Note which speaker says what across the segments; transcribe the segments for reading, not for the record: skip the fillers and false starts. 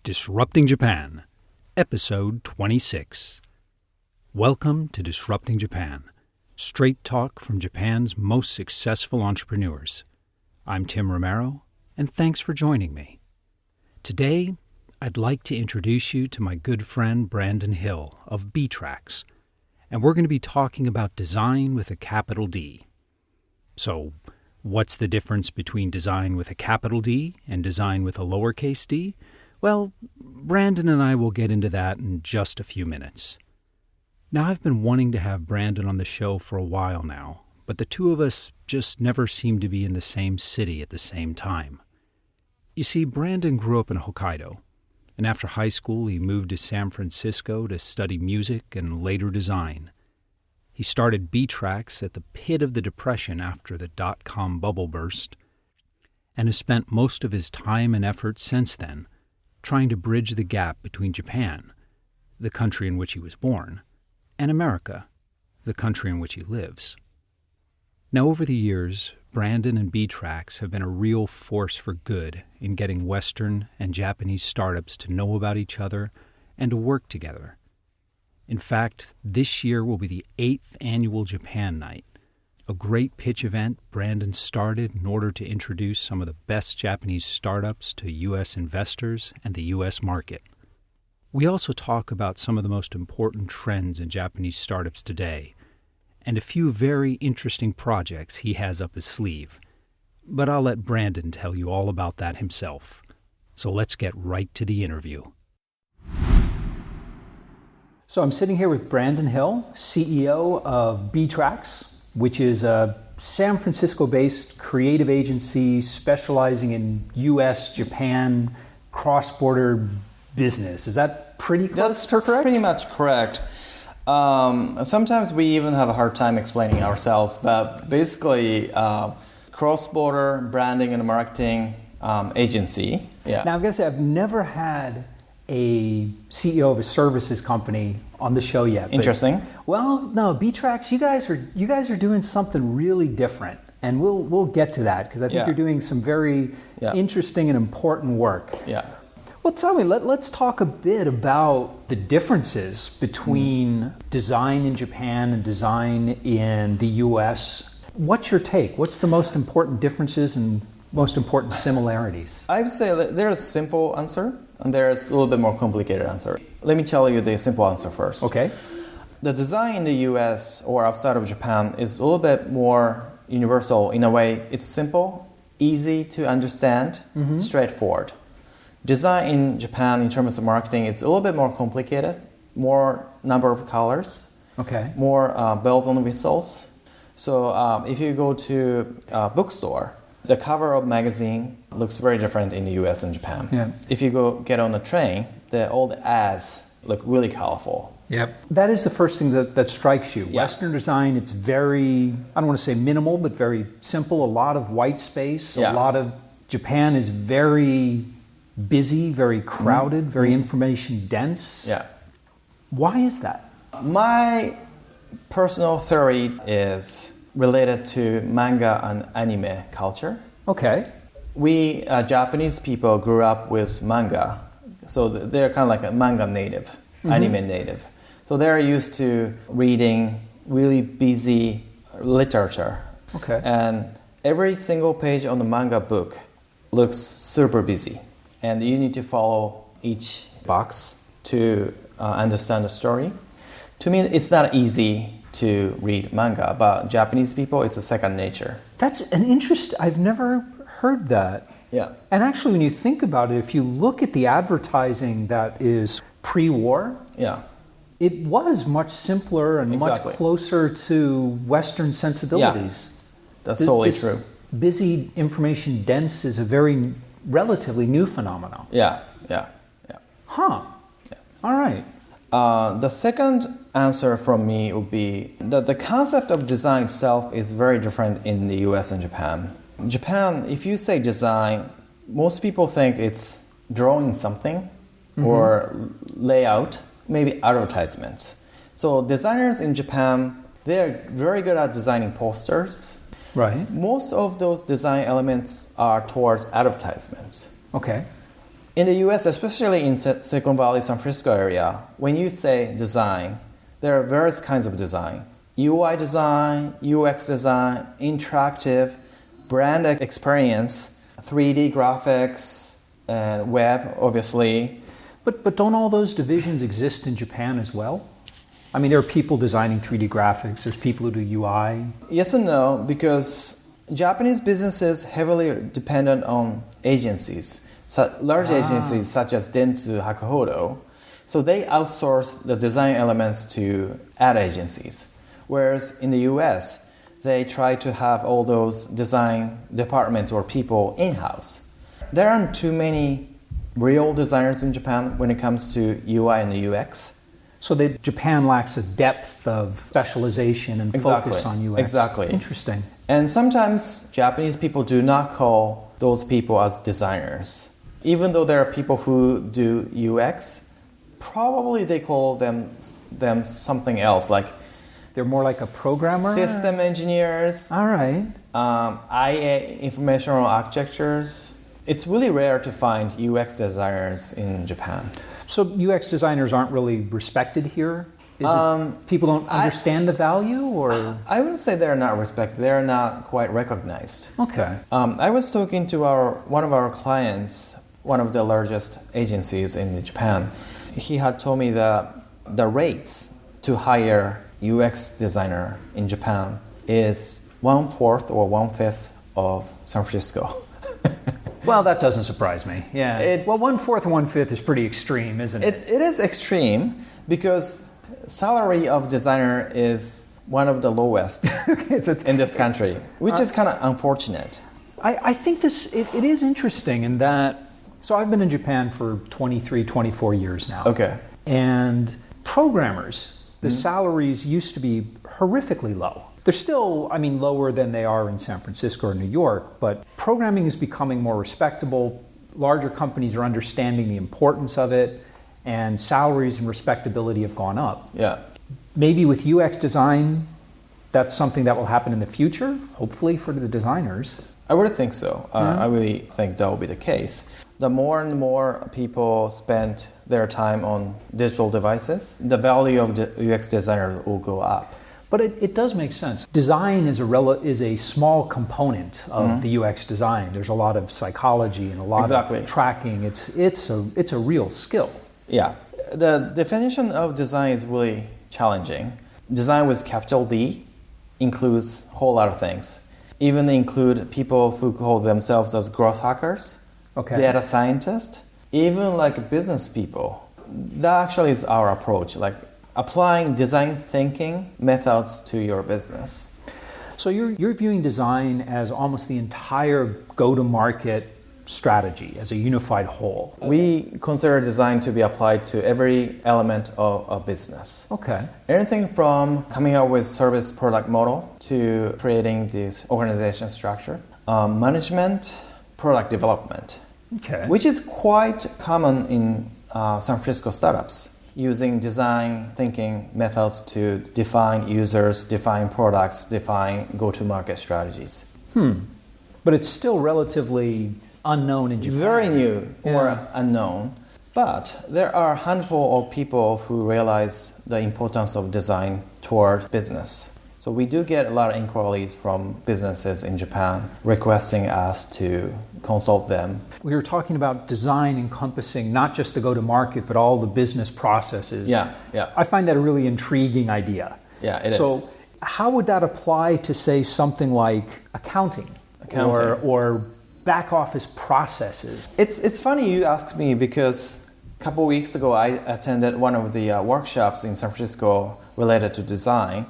Speaker 1: Disrupting Japan, Episode 26. Welcome to Disrupting Japan, straight talk from Japan's most successful entrepreneurs. I'm Tim Romero, and thanks for joining me. Today, I'd like to introduce you to my good friend Brandon Hill of B-Tracks, and we're going to be talking about design with a capital D. So, what's the difference between design with a capital D and design with a lowercase d? Well, Brandon and I will get into that in just a few minutes. Now, I've been wanting to have Brandon on the show for a while now, but the two of us just never seem to be in the same city at the same time. You see, Brandon grew up in Hokkaido, and after high school he moved to San Francisco to study music and later design. He started B-Tracks at the pit of the Depression after the dot-com bubble burst, and has spent most of his time and effort since then trying to bridge the gap between Japan, the country in which he was born, and America, the country in which he lives. Now, over the years, Brandon and B-Tracks have been a real force for good in getting Western and Japanese startups to know about each other and to work together. In fact, this year will be the 8th annual Japan Night, a great pitch event Brandon started in order to introduce some of the best Japanese startups to U.S. investors and the U.S. market. We also talk about some of the most important trends in Japanese startups today, and a few very interesting projects he has up his sleeve. But I'll let Brandon tell you all about that himself. So let's get right to the interview. So I'm sitting here with Brandon Hill, CEO of B-Tracks, which is a San Francisco-based creative agency specializing in U.S., Japan, cross-border business. Is that pretty close to correct?
Speaker 2: That's pretty much correct. Sometimes we even have a hard time explaining ourselves, but basically cross-border branding and marketing agency. Yeah.
Speaker 1: Now, I've got to say, I've never had a CEO of a services company on the show yet.
Speaker 2: Interesting.
Speaker 1: Well, no, B-Tracks, you guys are doing something really different, and we'll get to that because I think you're doing some very interesting and important work.
Speaker 2: Yeah.
Speaker 1: Well, tell me, let's talk a bit about the differences between design in Japan and design in the U.S. What's your take? What's the most important differences and most important similarities?
Speaker 2: I would say that there's a simple answer and there's a little bit more complicated answer. Let me tell you the simple answer first.
Speaker 1: Okay.
Speaker 2: The design in the US or outside of Japan is a little bit more universal in a way. It's simple, easy to understand, straightforward. Design in Japan in terms of marketing, it's a little bit more complicated, more number of colors, more bells and whistles. So if you go to a bookstore, the cover of magazine looks very different in the US and Japan.
Speaker 1: Yeah.
Speaker 2: If you go get on a train, all the ads look really colorful.
Speaker 1: Yep. That is the first thing that strikes you.
Speaker 2: Yeah.
Speaker 1: Western design, it's very, I don't want to say minimal, but very simple. A lot of white space. A lot of Japan is very busy, very crowded, very information dense.
Speaker 2: Yeah.
Speaker 1: Why is that?
Speaker 2: My personal theory is related to manga and anime culture.
Speaker 1: Okay.
Speaker 2: We Japanese people grew up with manga, so they're kind of like a manga native, anime native. So they're used to reading really busy literature.
Speaker 1: Okay.
Speaker 2: And every single page on the manga book looks super busy. And you need to follow each box to understand the story. To me, it's not easy to read manga, but Japanese people, it's a second nature.
Speaker 1: That's an interest. I've never heard that.
Speaker 2: Yeah.
Speaker 1: And actually, when you think about it, if you look at the advertising that is pre-war, it was much simpler and much closer to Western sensibilities.
Speaker 2: Yeah. That's totally true.
Speaker 1: Busy, information dense is a very relatively new phenomenon.
Speaker 2: Yeah.
Speaker 1: Huh.
Speaker 2: Yeah.
Speaker 1: All right.
Speaker 2: The second answer from me would be that the concept of design itself is very different in the US and Japan. Japan, if you say design, most people think it's drawing something or layout, maybe advertisements. So designers in Japan, they're very good at designing posters.
Speaker 1: Right.
Speaker 2: Most of those design elements are towards advertisements.
Speaker 1: Okay.
Speaker 2: In the US, especially in Silicon Valley, San Francisco area, when you say design, there are various kinds of design. UI design, UX design, interactive, brand experience, 3D graphics, and web, obviously.
Speaker 1: But don't all those divisions exist in Japan as well? I mean, there are people designing 3D graphics, there's people who do UI.
Speaker 2: Yes and no, because Japanese businesses heavily dependent on agencies, large agencies such as Dentsu Hakuhodo. So they outsource the design elements to ad agencies. Whereas in the US, they try to have all those design departments or people in-house. There aren't too many real designers in Japan when it comes to UI and UX.
Speaker 1: So Japan lacks a depth of specialization and focus on UX.
Speaker 2: Exactly.
Speaker 1: Interesting.
Speaker 2: And sometimes Japanese people do not call those people as designers. Even though there are people who do UX, probably they call them something else, like
Speaker 1: they're more like a programmer?
Speaker 2: System engineers.
Speaker 1: All right.
Speaker 2: IA, informational architectures. It's really rare to find UX designers in Japan.
Speaker 1: So UX designers aren't really respected here? People don't understand the value, or?
Speaker 2: I wouldn't say they're not respected. They're not quite recognized.
Speaker 1: Okay.
Speaker 2: I was talking to one of our clients, one of the largest agencies in Japan. He had told me that the rates to hire UX designer in Japan is 1/4 or 1/5 of San Francisco.
Speaker 1: Well, that doesn't surprise me. Yeah. 1/4 or 1/5 is pretty extreme, isn't it?
Speaker 2: It is extreme because salary of designer is one of the lowest in this country, which is kind of unfortunate.
Speaker 1: I think it is interesting in that. So I've been in Japan for 23, 24 years now.
Speaker 2: Okay.
Speaker 1: And programmers, the salaries used to be horrifically low. They're still, lower than they are in San Francisco or New York, but programming is becoming more respectable. Larger companies are understanding the importance of it, and salaries and respectability have gone up.
Speaker 2: Yeah.
Speaker 1: Maybe with UX design, that's something that will happen in the future, hopefully for the designers.
Speaker 2: I would think so. I really think that will be the case. The more and more people spend their time on digital devices, the value of the UX designer will go up.
Speaker 1: But it does make sense. Design is a small component of the UX design. There's a lot of psychology and a lot of tracking. It's a real skill.
Speaker 2: Yeah. The definition of design is really challenging. Design with capital D includes a whole lot of things. Even include people who call themselves as growth hackers, data scientists, even like business people. That actually is our approach, like applying design thinking methods to your business.
Speaker 1: So you're viewing design as almost the entire go-to-market strategy, as a unified whole.
Speaker 2: We consider design to be applied to every element of a business.
Speaker 1: Okay.
Speaker 2: Anything from coming up with service product model to creating this organization structure, management, product development, which is quite common in San Francisco startups, using design thinking methods to define users, define products, define go-to-market strategies.
Speaker 1: But it's still relatively unknown in Japan.
Speaker 2: Very new or unknown. But there are a handful of people who realize the importance of design toward business. So we do get a lot of inquiries from businesses in Japan requesting us to consult them.
Speaker 1: We were talking about design encompassing not just the go-to-market, but all the business processes.
Speaker 2: Yeah.
Speaker 1: I find that a really intriguing idea.
Speaker 2: Yeah, it is.
Speaker 1: So how would that apply to, say, something like accounting. Or back office processes?
Speaker 2: It's funny you asked me because a couple of weeks ago I attended one of the workshops in San Francisco related to design.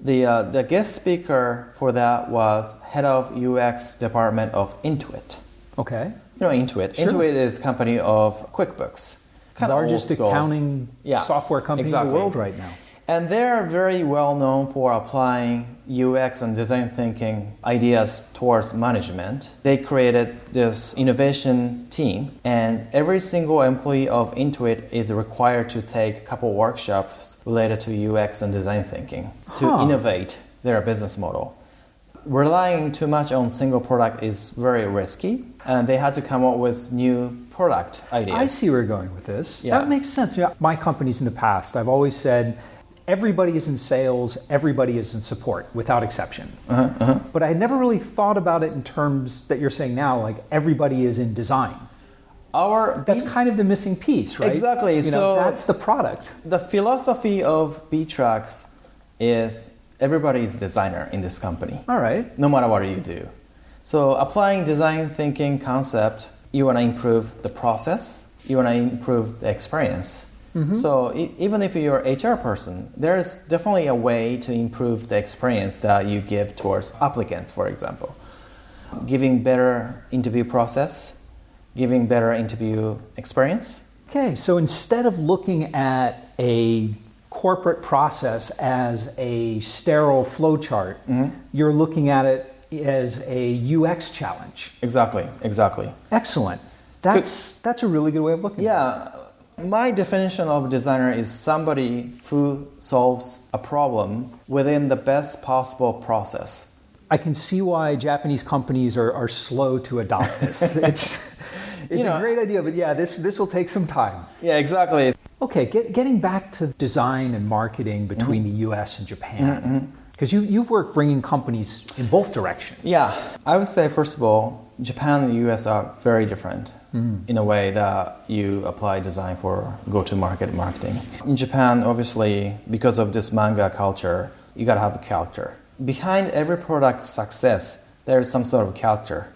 Speaker 2: The guest speaker for that was head of UX department of Intuit.
Speaker 1: Okay.
Speaker 2: You know Intuit. Sure. Intuit is a company of QuickBooks.
Speaker 1: Largest accounting software company in the world right now.
Speaker 2: And they're very well known for applying UX and design thinking ideas towards management. They created this innovation team, and every single employee of Intuit is required to take a couple workshops related to UX and design thinking to innovate their business model. Relying too much on single product is very risky, and they had to come up with new product ideas.
Speaker 1: I see where you're going with this.
Speaker 2: Yeah.
Speaker 1: That makes sense. You know, my companies in the past, I've always said, everybody is in sales, everybody is in support, without exception. But I had never really thought about it in terms that you're saying now, like everybody is in design. That's kind of the missing piece, right?
Speaker 2: Exactly. So
Speaker 1: that's the product.
Speaker 2: The philosophy of B-Tracks is everybody is a designer in this company.
Speaker 1: All right.
Speaker 2: No matter what you do. So applying design thinking concept, you want to improve the process, you want to improve the experience. So even if you're an HR person, there's definitely a way to improve the experience that you give towards applicants, for example. Giving better interview process, giving better interview experience.
Speaker 1: Okay, so instead of looking at a corporate process as a sterile flowchart, you're looking at it as a UX challenge.
Speaker 2: Exactly.
Speaker 1: Excellent. That's a really good way of looking at it.
Speaker 2: My definition of designer is somebody who solves a problem within the best possible process.
Speaker 1: I can see why Japanese companies are slow to adopt this. It's a great idea, but this will take some time.
Speaker 2: Yeah, exactly.
Speaker 1: Okay, getting back to design and marketing between the US and Japan, because you've worked bringing companies in both directions.
Speaker 2: Yeah, I would say, first of all, Japan and the US are very different in a way that you apply design for go-to-market marketing. In Japan, obviously, because of this manga culture, you gotta have a character. Behind every product's success, there's some sort of character.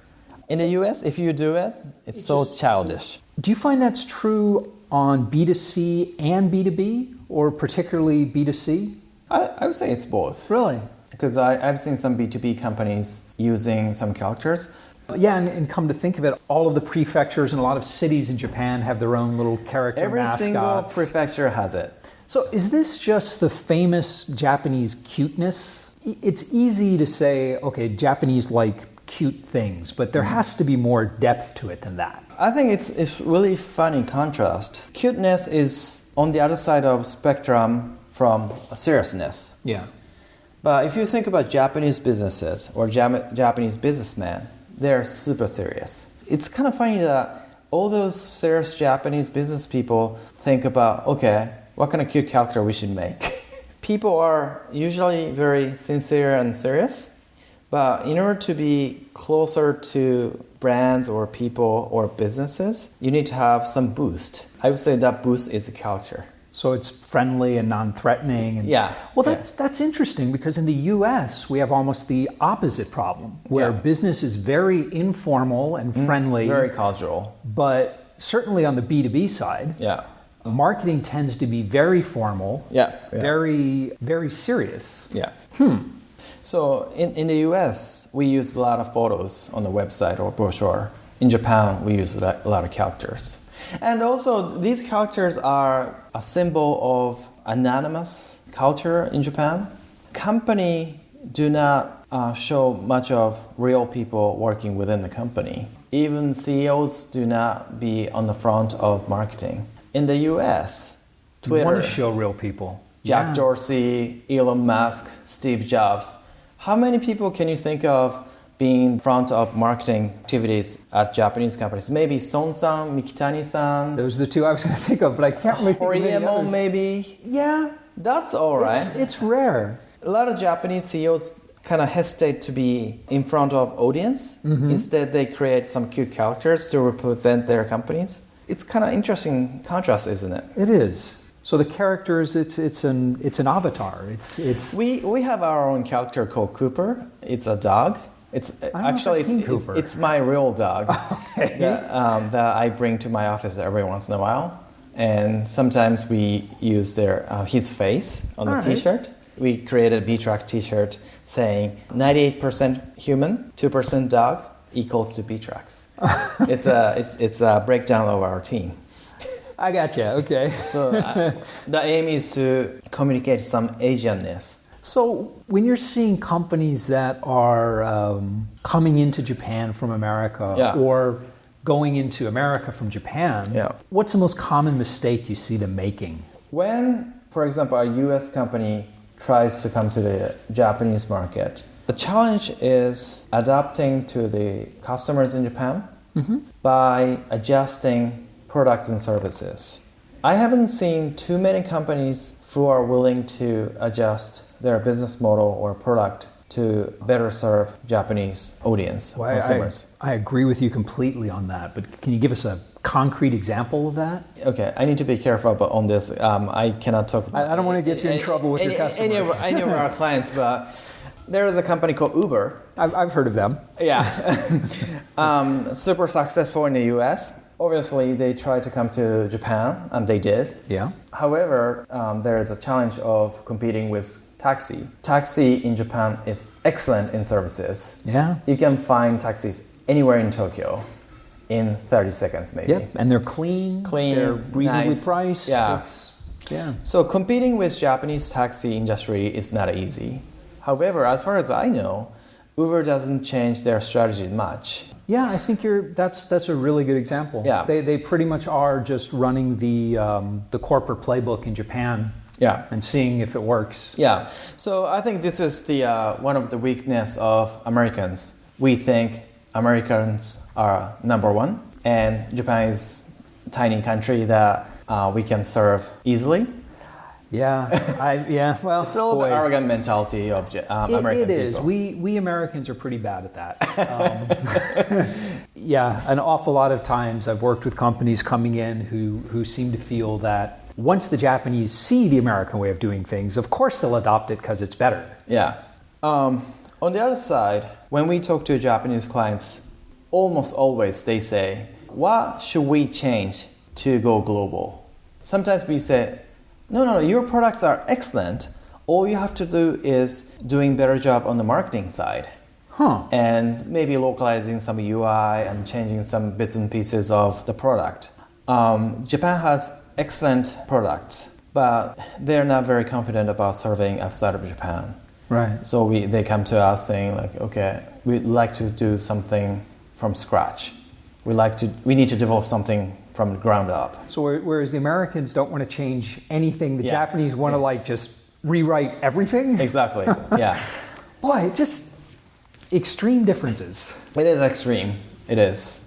Speaker 2: In the US, if you do it, it's so childish.
Speaker 1: Do you find that's true on B2C and B2B, or particularly B2C?
Speaker 2: I would say it's both.
Speaker 1: Really?
Speaker 2: Because I've seen some B2B companies using some characters.
Speaker 1: Yeah, and come to think of it, all of the prefectures and a lot of cities in Japan have their own little character mascots.
Speaker 2: Every single prefecture has it.
Speaker 1: So is this just the famous Japanese cuteness? It's easy to say, okay, Japanese like cute things, but there has to be more depth to it than that.
Speaker 2: I think it's really funny contrast. Cuteness is on the other side of spectrum from seriousness.
Speaker 1: Yeah.
Speaker 2: But if you think about Japanese businesses or Japanese businessmen, they're super serious. It's kind of funny that all those serious Japanese business people think about, okay, what kind of cute character we should make. People are usually very sincere and serious, but in order to be closer to brands or people or businesses, you need to have some boost. I would say that boost is a character.
Speaker 1: So it's friendly and non-threatening. And,
Speaker 2: yeah.
Speaker 1: Well, that's interesting because in the U.S. we have almost the opposite problem, where business is very informal and friendly,
Speaker 2: very casual.
Speaker 1: But certainly on the B2B side, marketing tends to be very formal, very very serious.
Speaker 2: Yeah. So in the U.S. we use a lot of photos on the website or brochure. In Japan we use a lot of characters. And also, these characters are a symbol of anonymous culture in Japan. Company do not show much of real people working within the company. Even CEOs do not be on the front of marketing. In the US, Twitter,
Speaker 1: you want to show real people.
Speaker 2: Jack Dorsey, Elon Musk, Steve Jobs. How many people can you think of being in front of marketing activities at Japanese companies? Maybe Son-san, Mikitani-san.
Speaker 1: Those are the two I was going to think of, but I can't really think of any
Speaker 2: Horiyama,
Speaker 1: others.
Speaker 2: maybe.
Speaker 1: Yeah.
Speaker 2: That's all right.
Speaker 1: It's rare.
Speaker 2: A lot of Japanese CEOs kind of hesitate to be in front of audience. Instead, they create some cute characters to represent their companies. It's kind of interesting contrast, isn't it?
Speaker 1: It is. So the characters, it's an avatar.
Speaker 2: We have our own character called Cooper. It's a dog. It's my real dog that I bring to my office every once in a while, and sometimes we use his face on the T-shirt. We created a B-Track T-shirt saying 98% human, 2% dog equals to B-Tracks. It's a breakdown of our team.
Speaker 1: I gotcha. Okay.
Speaker 2: So the aim is to communicate some Asianness.
Speaker 1: So when you're seeing companies that are coming into Japan from America or going into America from Japan, what's the most common mistake you see them making?
Speaker 2: When, for example, a US company tries to come to the Japanese market, the challenge is adapting to the customers in Japan by adjusting products and services. I haven't seen too many companies who are willing to adjust their business model or product to better serve Japanese audience, consumers.
Speaker 1: I agree with you completely on that, but can you give us a concrete example of that?
Speaker 2: Okay, I need to be careful on this. I cannot talk about
Speaker 1: I don't want to get you in trouble with your customers.
Speaker 2: Any of our clients, but there is a company called Uber.
Speaker 1: I've heard of them.
Speaker 2: Yeah. Super successful in the US. Obviously, they tried to come to Japan, and they did.
Speaker 1: Yeah.
Speaker 2: However, there is a challenge of competing with taxi. Taxi in Japan is excellent in services.
Speaker 1: Yeah.
Speaker 2: You can find taxis anywhere in Tokyo in 30 seconds maybe.
Speaker 1: Yep, and they're clean, they're reasonably
Speaker 2: nice.
Speaker 1: priced.
Speaker 2: Yeah.
Speaker 1: Yeah.
Speaker 2: So competing with Japanese taxi industry is not easy. However, as far as I know, Uber doesn't change their strategy much.
Speaker 1: Yeah, I think that's a really good example.
Speaker 2: Yeah.
Speaker 1: They pretty much are just running the corporate playbook in Japan.
Speaker 2: Yeah.
Speaker 1: And seeing if it works.
Speaker 2: Yeah. So I think this is the one of the weakness of Americans. We think Americans are number one, and Japan is a tiny country that we can serve easily.
Speaker 1: Yeah. Well,
Speaker 2: it's a little bit arrogant mentality of American
Speaker 1: people. It is. We Americans are pretty bad at that. Yeah. An awful lot of times I've worked with companies coming in who seem to feel that once the Japanese see the American way of doing things, of course they'll adopt it because it's better.
Speaker 2: Yeah. On the other side, when we talk to Japanese clients, almost always they say, what should we change to go global? Sometimes we say, no, your products are excellent. All you have to do is doing better job on the marketing side. And maybe localizing some UI and changing some bits and pieces of the product. Japan has excellent products, but they're not very confident about serving outside of Japan.
Speaker 1: Right.
Speaker 2: So they come to us saying like, okay, we'd like to do something from scratch. We need to develop something from the ground up.
Speaker 1: So whereas the Americans don't want to change anything, the Japanese want to just rewrite everything?
Speaker 2: Exactly, yeah.
Speaker 1: Boy, just extreme differences.
Speaker 2: It is extreme, it is.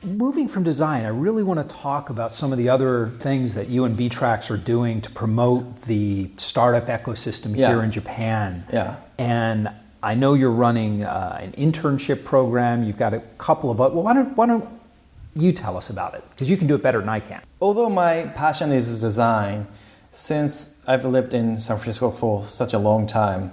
Speaker 1: Moving from design, I really want to talk about some of the other things that you and B-Trax are doing to promote the startup ecosystem here in Japan.
Speaker 2: Yeah.
Speaker 1: And I know you're running an internship program. You've got a couple of... Well, why don't you tell us about it? Because you can do it better than I can.
Speaker 2: Although my passion is design, since I've lived in San Francisco for such a long time,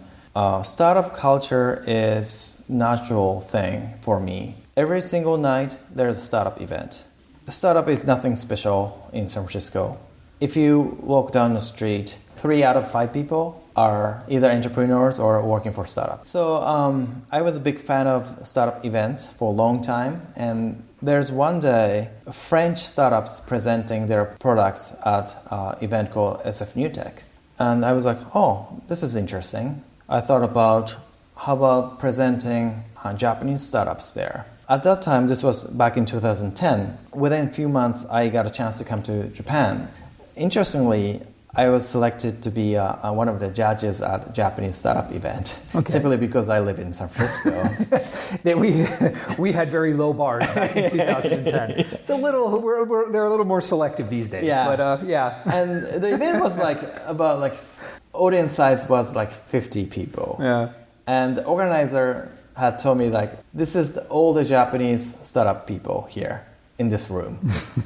Speaker 2: startup culture is a natural thing for me. Every single night, there's a startup event. The startup is nothing special in San Francisco. If you walk down the street, 3 out of 5 people are either entrepreneurs or working for startups. So I was a big fan of startup events for a long time. And there's one day, French startups presenting their products at an event called SF New Tech. And I was like, oh, this is interesting. I thought about, how about presenting Japanese startups there? At that time, this was back in 2010. Within a few months, I got a chance to come to Japan. Interestingly, I was selected to be one of the judges at a Japanese startup event, simply because I live in San Francisco.
Speaker 1: We had very low bars back in 2010. It's a little, they're a little more selective these days.
Speaker 2: Yeah.
Speaker 1: But
Speaker 2: And the event was audience size was 50 people.
Speaker 1: Yeah.
Speaker 2: And the organizer had told me this is all the Japanese startup people here in this room.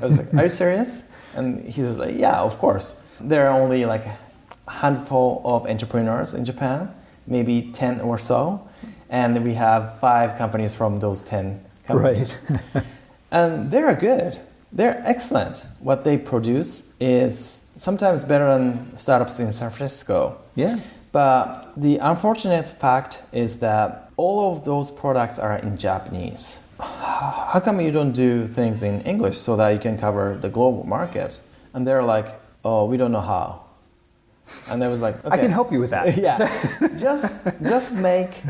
Speaker 2: I was like, are you serious? And he says yeah, of course. There are only a handful of entrepreneurs in Japan, maybe 10 or so. And we have 5 companies from those 10 companies.
Speaker 1: Right.
Speaker 2: And they're good. They're excellent. What they produce is sometimes better than startups in San Francisco.
Speaker 1: Yeah.
Speaker 2: But the unfortunate fact is that all of those products are in Japanese. How come you don't do things in English so that you can cover the global market? And they're like, oh, we don't know how. And I was like, okay.
Speaker 1: I can help you with that.
Speaker 2: Yeah. just make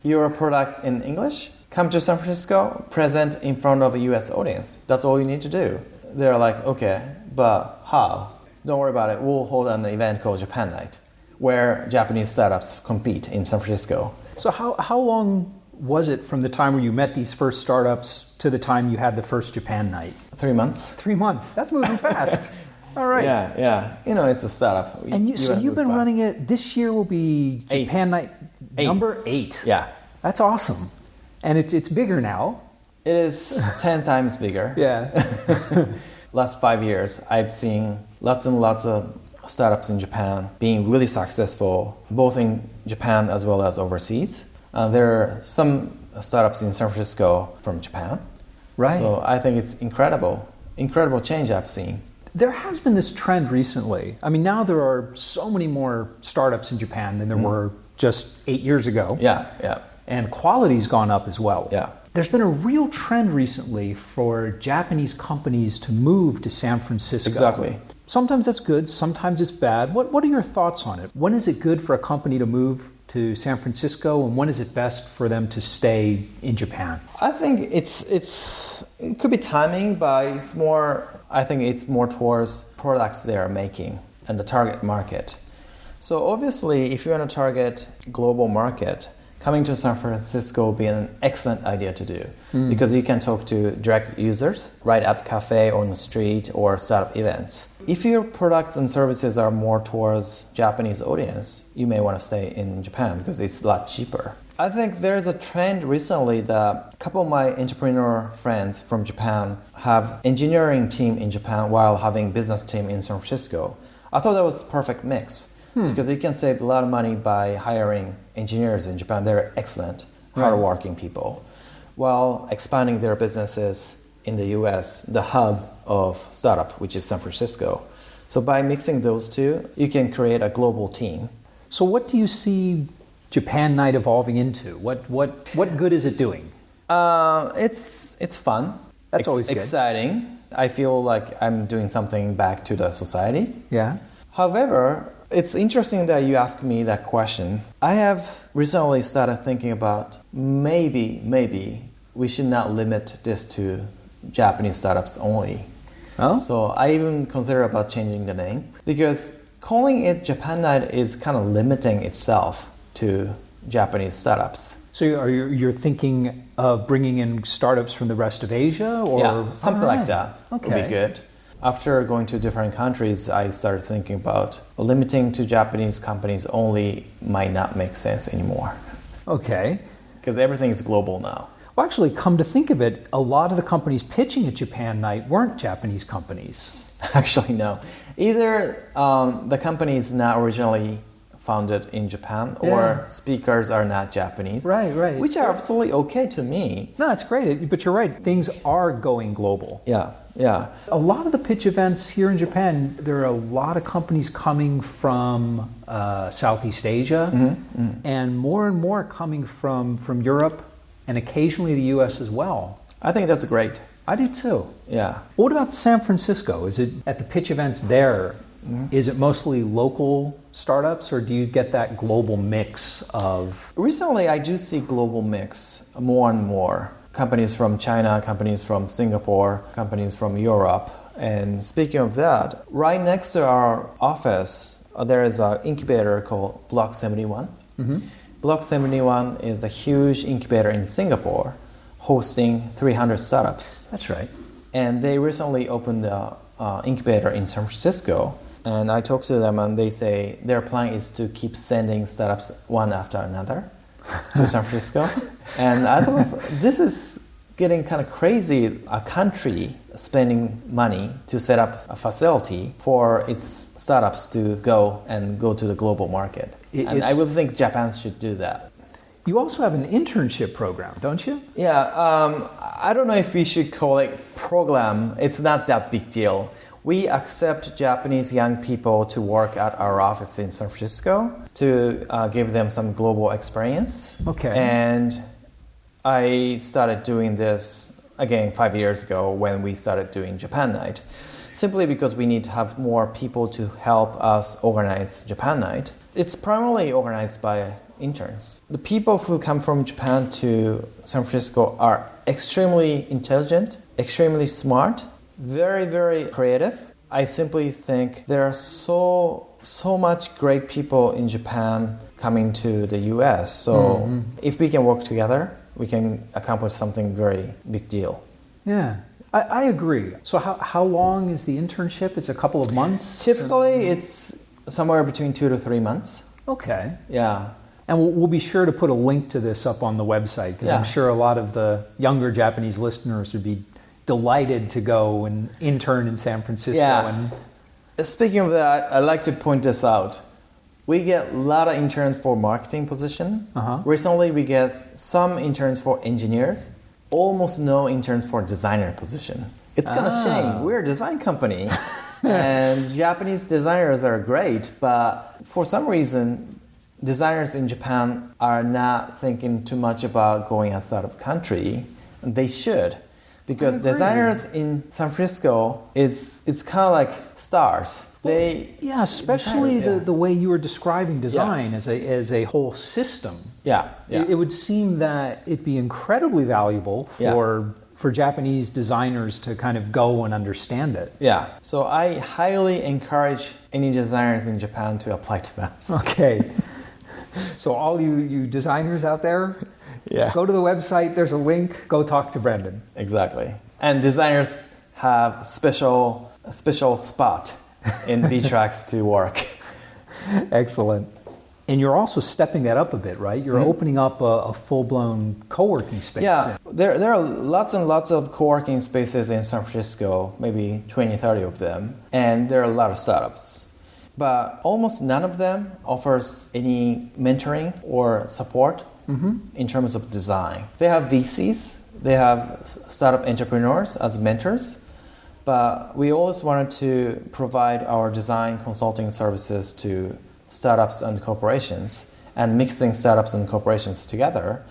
Speaker 2: your products in English, come to San Francisco, present in front of a US audience. That's all you need to do. They're like, okay, but how? Don't worry about it. We'll hold an event called Japan Night, where Japanese startups compete in San Francisco.
Speaker 1: So how long was it from the time where you met these first startups to the time you had the first Japan night?
Speaker 2: 3 months.
Speaker 1: 3 months. That's moving fast. All right.
Speaker 2: Yeah. It's a startup.
Speaker 1: And you've been running it. This year will be Japan night number 8.
Speaker 2: Yeah.
Speaker 1: That's awesome. And it's bigger now.
Speaker 2: It is 10 times bigger.
Speaker 1: Yeah.
Speaker 2: Last 5 years, I've seen lots and lots of startups in Japan being really successful, both in Japan as well as overseas. There are some startups in San Francisco from Japan.
Speaker 1: Right.
Speaker 2: So I think it's incredible change I've seen.
Speaker 1: There has been this trend recently. I mean, now there are so many more startups in Japan than there were just 8 years ago.
Speaker 2: Yeah.
Speaker 1: And quality's gone up as well.
Speaker 2: Yeah.
Speaker 1: There's been a real trend recently for Japanese companies to move to San Francisco.
Speaker 2: Exactly.
Speaker 1: Sometimes that's good, sometimes it's bad. What are your thoughts on it? When is it good for a company to move to San Francisco, and when is it best for them to stay in Japan?
Speaker 2: I think it could be timing, but I think it's more towards products they are making and the target market. So obviously, if you want to target global market, coming to San Francisco will be an excellent idea to do because you can talk to direct users right at the cafe, on the street, or startup events. If your products and services are more towards Japanese audience, you may want to stay in Japan because it's a lot cheaper. I think there's a trend recently that a couple of my entrepreneur friends from Japan have engineering team in Japan while having business team in San Francisco. I thought that was the perfect mix. Because you can save a lot of money by hiring engineers in Japan. They're excellent, hardworking people, while expanding their businesses in the US, the hub of startup, which is San Francisco. So by mixing those two, you can create a global team.
Speaker 1: So what do you see Japan Night evolving into? What good is it doing?
Speaker 2: It's fun.
Speaker 1: That's always good.
Speaker 2: Exciting. I feel like I'm doing something back to the society.
Speaker 1: Yeah.
Speaker 2: However, it's interesting that you asked me that question. I have recently started thinking about maybe we should not limit this to Japanese startups only.
Speaker 1: Oh?
Speaker 2: So I even consider about changing the name because calling it Japan Night is kind of limiting itself to Japanese startups.
Speaker 1: So you're thinking of bringing in startups from the rest of Asia? Or?
Speaker 2: Yeah, something like that would be
Speaker 1: Okay.
Speaker 2: good. After going to different countries, I started thinking about limiting to Japanese companies only might not make sense anymore.
Speaker 1: Okay.
Speaker 2: Because everything is global now.
Speaker 1: Well, actually, come to think of it, a lot of the companies pitching at Japan Night weren't Japanese companies.
Speaker 2: Actually, no. Either the company is not originally founded in Japan or speakers are not Japanese.
Speaker 1: Right.
Speaker 2: Which are absolutely okay to me.
Speaker 1: No, it's great. But you're right. Things are going global.
Speaker 2: Yeah.
Speaker 1: A lot of the pitch events here in Japan, there are a lot of companies coming from Southeast Asia and more coming from Europe and occasionally the US as well.
Speaker 2: I think that's great.
Speaker 1: I do too.
Speaker 2: Yeah.
Speaker 1: What about San Francisco? Is it at the pitch events there? Is it mostly local startups or do you get that global mix of...
Speaker 2: Recently, I do see global mix more and more. Companies from China, companies from Singapore, companies from Europe. And speaking of that, right next to our office, there is an incubator called Block 71. Block 71 is a huge incubator in Singapore, hosting 300 startups.
Speaker 1: That's right.
Speaker 2: And they recently opened an incubator in San Francisco. And I talked to them and they say their plan is to keep sending startups one after another to San Francisco. And I thought this is getting kind of crazy, a country spending money to set up a facility for its startups to go to the global market. And I would think Japan should do that.
Speaker 1: You also have an internship program, don't you?
Speaker 2: Yeah, I don't know if we should call it program. It's not that big deal. We accept Japanese young people to work at our office in San Francisco to give them some global experience.
Speaker 1: Okay.
Speaker 2: And I started doing this again 5 years ago when we started doing Japan Night, simply because we need to have more people to help us organize Japan Night. It's primarily organized by interns. The people who come from Japan to San Francisco are extremely intelligent, extremely smart, very, very creative. I simply think there are so much great people in Japan coming to the US. So if we can work together, we can accomplish something very big deal.
Speaker 1: Yeah, I agree. So how long is the internship? It's a couple of months?
Speaker 2: Typically, it's somewhere between 2 to 3 months.
Speaker 1: Okay.
Speaker 2: Yeah.
Speaker 1: And we'll be sure to put a link to this up on the website, because I'm sure a lot of the younger Japanese listeners would be delighted to go and intern in San Francisco.
Speaker 2: Yeah. Speaking of that, I'd like to point this out. We get a lot of interns for marketing position. Recently, we get some interns for engineers, almost no interns for designer position. It's kind of shame. We're a design company, and Japanese designers are great, but for some reason, designers in Japan are not thinking too much about going outside of country. They should, because designers in San Francisco it's kind of like stars.
Speaker 1: Especially the way you were describing design as a whole system. It would seem that it'd be incredibly valuable for Japanese designers to kind of go and understand it.
Speaker 2: Yeah. So I highly encourage any designers in Japan to apply to us.
Speaker 1: Okay. So all you designers out there, go to the website. There's a link. Go talk to Brandon.
Speaker 2: Exactly. And designers have special spot in B-Tracks to work.
Speaker 1: Excellent. And you're also stepping that up a bit, right? You're opening up a full-blown co-working space.
Speaker 2: Yeah, there are lots and lots of co-working spaces in San Francisco, maybe 20, 30 of them. And there are a lot of startups. But almost none of them offers any mentoring or support in terms of design. They have VCs, they have startup entrepreneurs as mentors, but we always wanted to provide our design consulting services to startups and corporations and mixing startups and corporations together.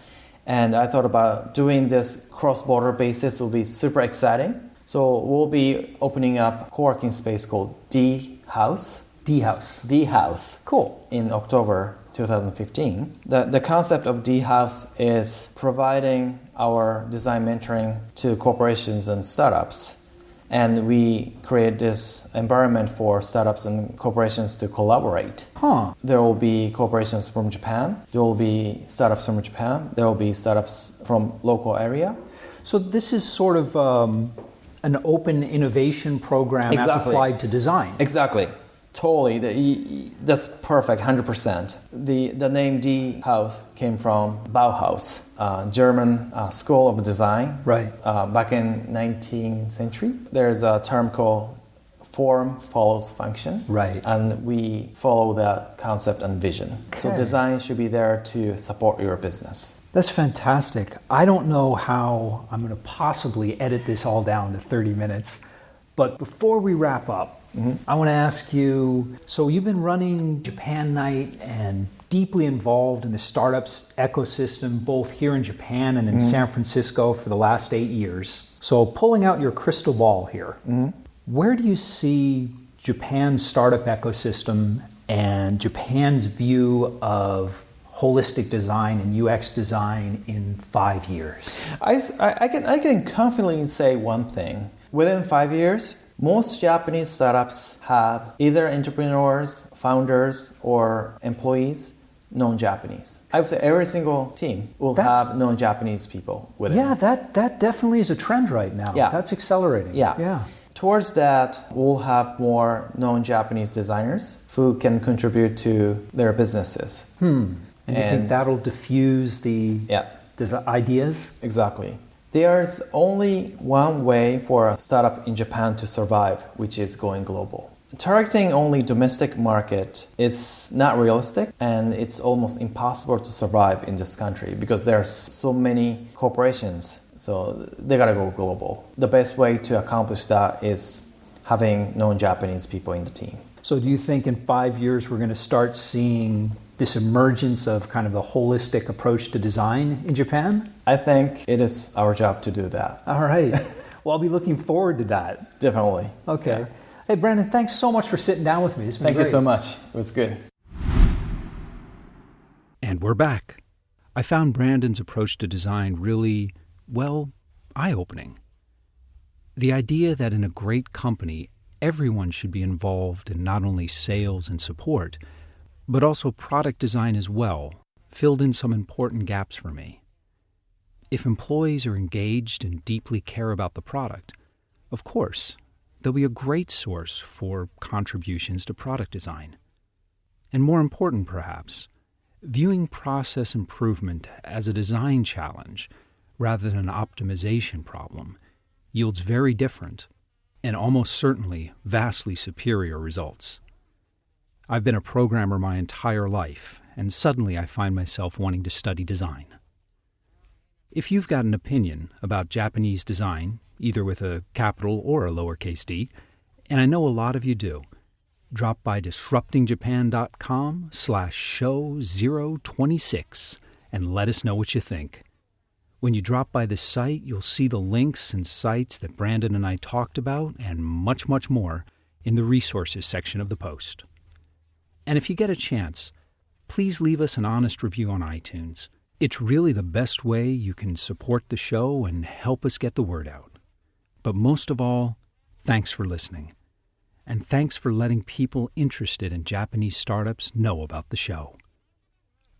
Speaker 2: And I thought about doing this cross-border basis will be super exciting. So we'll be opening up a co-working space called D-House. D-House.
Speaker 1: Cool.
Speaker 2: In October 2015. The concept of D-House is providing our design mentoring to corporations and startups. And we create this environment for startups and corporations to collaborate. There will be corporations from Japan. There will be startups from Japan. There will be startups from local area.
Speaker 1: So this is sort of an open innovation program as applied to design.
Speaker 2: Exactly. Totally. That's perfect, 100%. The name D-House came from Bauhaus, German school of design.
Speaker 1: Right.
Speaker 2: Back in 19th century. There's a term called form follows function.
Speaker 1: Right.
Speaker 2: And we follow that concept and vision. Okay. So design should be there to support your business.
Speaker 1: That's fantastic. I don't know how I'm going to possibly edit this all down to 30 minutes. But before we wrap up, I want to ask you, so you've been running Japan Night and deeply involved in the startups ecosystem, both here in Japan and in San Francisco for the last 8 years. So pulling out your crystal ball here, where do you see Japan's startup ecosystem and Japan's view of holistic design and UX design in 5 years?
Speaker 2: I can confidently say one thing. Within 5 years, most Japanese startups have either entrepreneurs, founders, or employees non-Japanese. I would say every single team will have non-Japanese people with it.
Speaker 1: Yeah, that definitely is a trend right now.
Speaker 2: Yeah.
Speaker 1: That's accelerating.
Speaker 2: Yeah. Towards that, we'll have more non-Japanese designers who can contribute to their businesses.
Speaker 1: And you think that'll diffuse the ideas?
Speaker 2: Exactly. There's only one way for a startup in Japan to survive, which is going global. Targeting only domestic market is not realistic, and it's almost impossible to survive in this country because there are so many corporations, so they gotta go global. The best way to accomplish that is having non-Japanese people in the team.
Speaker 1: So do you think in 5 years we're going to start seeing this emergence of kind of a holistic approach to design in Japan?
Speaker 2: I think it is our job to do that.
Speaker 1: All right. Well, I'll be looking forward to that.
Speaker 2: Definitely.
Speaker 1: Okay. Yeah. Hey, Brandon, thanks so much for sitting down with me. It's been
Speaker 2: great.
Speaker 1: Thank
Speaker 2: you so much. It was good.
Speaker 1: And we're back. I found Brandon's approach to design really, eye-opening. The idea that in a great company, everyone should be involved in not only sales and support, but also product design as well, filled in some important gaps for me. If employees are engaged and deeply care about the product, of course, they'll be a great source for contributions to product design. And more important, perhaps, viewing process improvement as a design challenge rather than an optimization problem yields very different and almost certainly vastly superior results. I've been a programmer my entire life, and suddenly I find myself wanting to study design. If you've got an opinion about Japanese design, either with a capital or a lowercase d, and I know a lot of you do, drop by disruptingjapan.com/show026 and let us know what you think. When you drop by this site, you'll see the links and sites that Brandon and I talked about and much, much more in the resources section of the post. And if you get a chance, please leave us an honest review on iTunes. It's really the best way you can support the show and help us get the word out. But most of all, thanks for listening. And thanks for letting people interested in Japanese startups know about the show.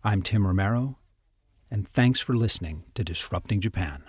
Speaker 1: I'm Tim Romero, and thanks for listening to Disrupting Japan.